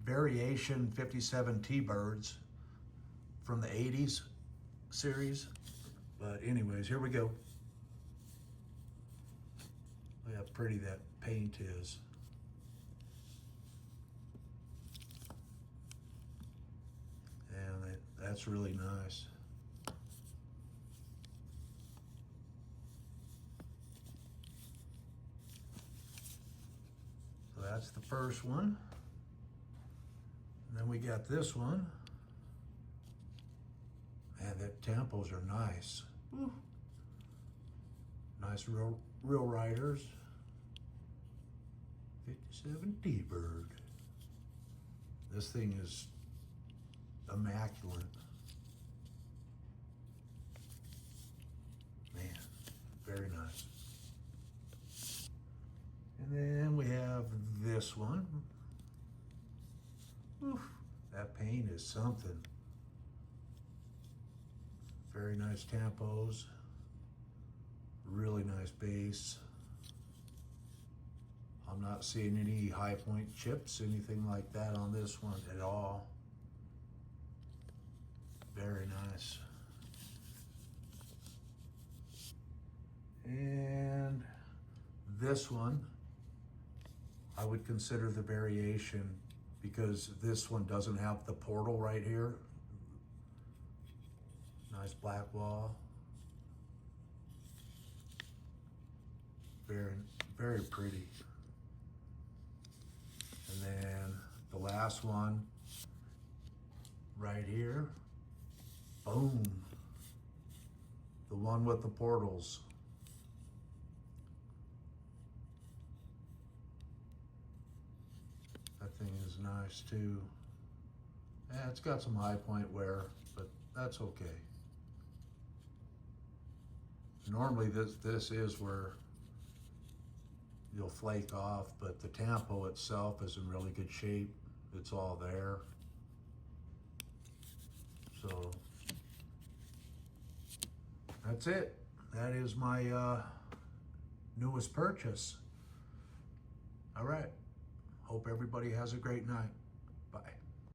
variation 57 T-birds from the 80s series. But anyways, here we go. Look how pretty that paint is. And that's really nice. So that's the first one. And then we got this one. Man, the tempos are nice. Woo. Nice real riders. 57 T-bird. This thing is immaculate. Man, very nice. And then we have this one. Oof, that paint is something. Very nice tampos. Really nice base. I'm not seeing any high point chips, anything like that on this one at all. Very nice. And this one, I would consider the variation because this one doesn't have the portal right here. Nice black wall. Very, very pretty. And then the last one right here. Boom. The one with the portals. That thing is nice too. Yeah, it's got some high point wear, but that's okay. Normally this is where you'll flake off, but the tampo itself is in really good shape. It's all there. So that's it. That is my newest purchase. All right. Hope everybody has a great night.